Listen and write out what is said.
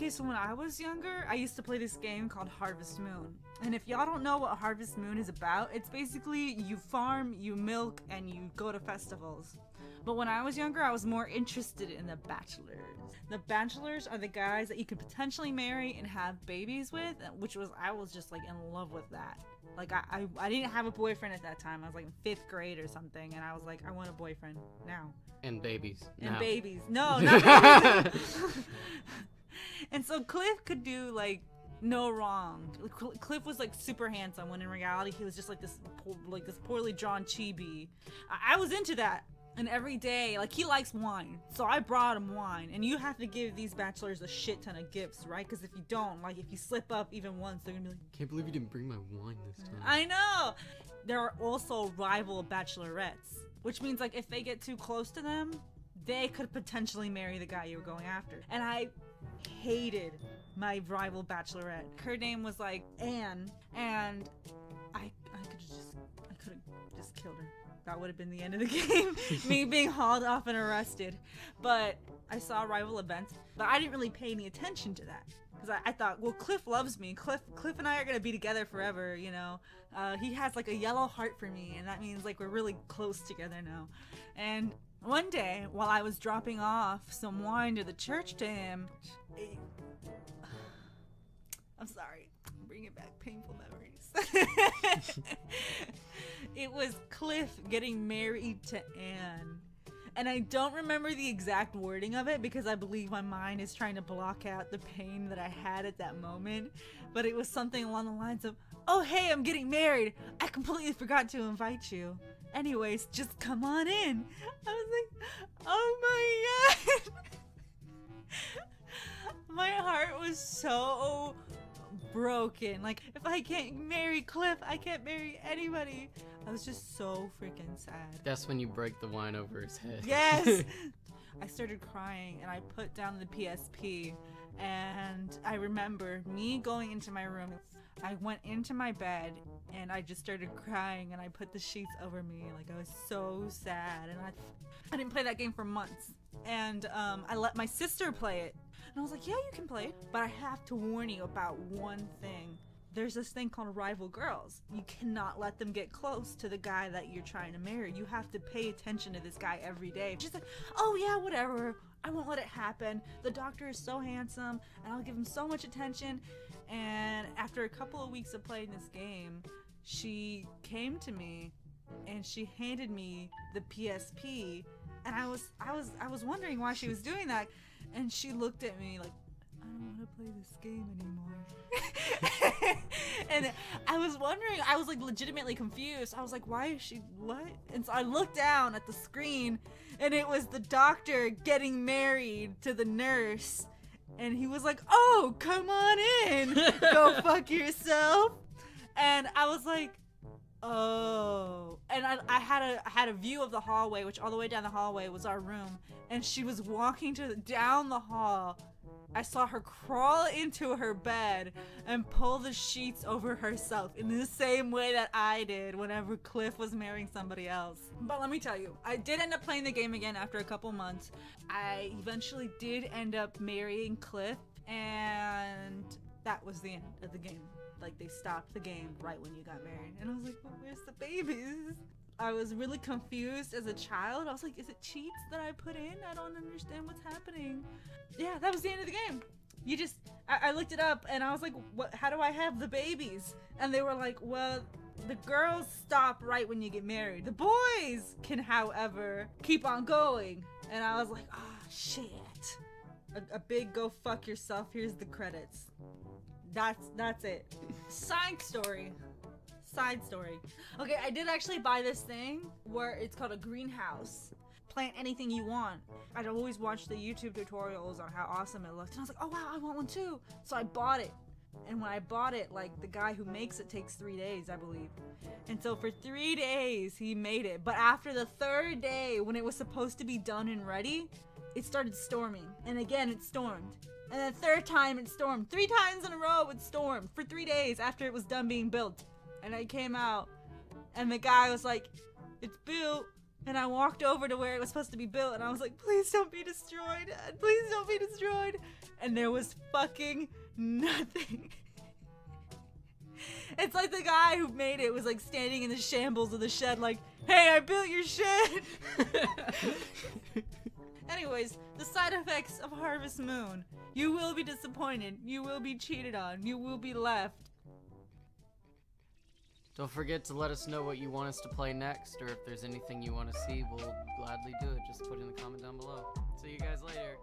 Okay, so when I was younger, I used to play this game called Harvest Moon. And if y'all don't know what Harvest Moon is about, it's basically you farm, you milk, and you go to festivals. But when I was younger, I was more interested in the bachelors. The bachelors are the guys that you could potentially marry and have babies with, I was just like in love with that. Like I didn't have a boyfriend at that time. I was like in 5th grade or something, and I was like, I want a boyfriend now. And babies. And now. babies. No, not babies. And so Cliff could do like no wrong. Cliff was like super handsome when in reality he was just like this poorly drawn chibi. I was into that. And every day, like, he likes wine, so I brought him wine. And you have to give these bachelors a shit ton of gifts, right? Because if you don't, like, if you slip up even once, they're gonna be like, can't believe you didn't bring my wine this time. I know. There are also rival bachelorettes, which means like if they get too close to them, they could potentially marry the guy you were going after. And I hated my rival bachelorette. Her name was like Anne, and I could have just killed her. That would have been the end of the game. Me being hauled off and arrested. But I saw rival events, but I didn't really pay any attention to that. Because I thought, well, Cliff loves me. Cliff and I are going to be together forever, you know. He has like a yellow heart for me, and that means like we're really close together now. And one day, while I was dropping off some wine to the church to him, I'm sorry, I'm bringing back painful memories. It was Cliff getting married to Anne. And I don't remember the exact wording of it because I believe my mind is trying to block out the pain that I had at that moment. But it was something along the lines of, oh, hey, I'm getting married. I completely forgot to invite you. Anyways, just come on in. I was like, oh my God. My heart was so broken. Like, if I can't marry Cliff, I can't marry anybody. I was just so freaking sad. That's when you break the wine over his head. Yes! I started crying and I put down the PSP, and I remember me going into my room. I went into my bed and I just started crying, and I put the sheets over me. Like, I was so sad, and I didn't play that game for months. And I let my sister play it. And I was like, yeah, you can play it, but I have to warn you about one thing. There's this thing called rival girls. You cannot let them get close to the guy that you're trying to marry. You have to pay attention to this guy every day. She's like, oh yeah, whatever. I won't let it happen. The doctor is so handsome, and I'll give him so much attention. And after a couple of weeks of playing this game, she came to me and she handed me the PSP, and I was wondering why she was doing that. And she looked at me like, I don't want to play this game anymore. And I was wondering, I was like legitimately confused. I was like, why is she, what? And so I looked down at the screen, and it was the doctor getting married to the nurse. And he was like, oh, come on in. Go fuck yourself. And I was like, oh. And I had a view of the hallway, which all the way down the hallway was our room. And she was walking down the hall. I saw her crawl into her bed and pull the sheets over herself in the same way that I did whenever Cliff was marrying somebody else. But let me tell you, I did end up playing the game again after a couple months. I eventually did end up marrying Cliff, and that was the end of the game. Like, they stopped the game right when you got married. And I was like, well, where's the babies? I was really confused as a child. I was like, is it cheats that I put in? I don't understand what's happening. Yeah, that was the end of the game. You just, I looked it up and I was like, what? How do I have the babies? And they were like, well, the girls stop right when you get married. The boys can, however, keep on going. And I was like, oh, shit. A big go fuck yourself. Here's the credits. That's it. Side story. Okay, I did actually buy this thing where it's called a greenhouse. Plant anything you want. I'd always watch the YouTube tutorials on how awesome it looked, and I was like, oh wow, I want one too. So I bought it. And when I bought it, like, the guy who makes it takes 3 days, I believe. And so for 3 days, he made it. But after the 3rd day, when it was supposed to be done and ready, it started storming. And again, it stormed. And then 3rd time, it stormed. 3 times in a row, it stormed for 3 days after it was done being built. And I came out, and the guy was like, it's built. And I walked over to where it was supposed to be built, and I was like, please don't be destroyed. Please don't be destroyed. and there was fucking nothing. It's like the guy who made it was like standing in the shambles of the shed like, hey, I built your shed! Anyways, the side effects of Harvest Moon. You will be disappointed. You will be cheated on. You will be left. Don't forget to let us know what you want us to play next, or if there's anything you want to see, we'll gladly do it. Just put it in the comment down below. See you guys later.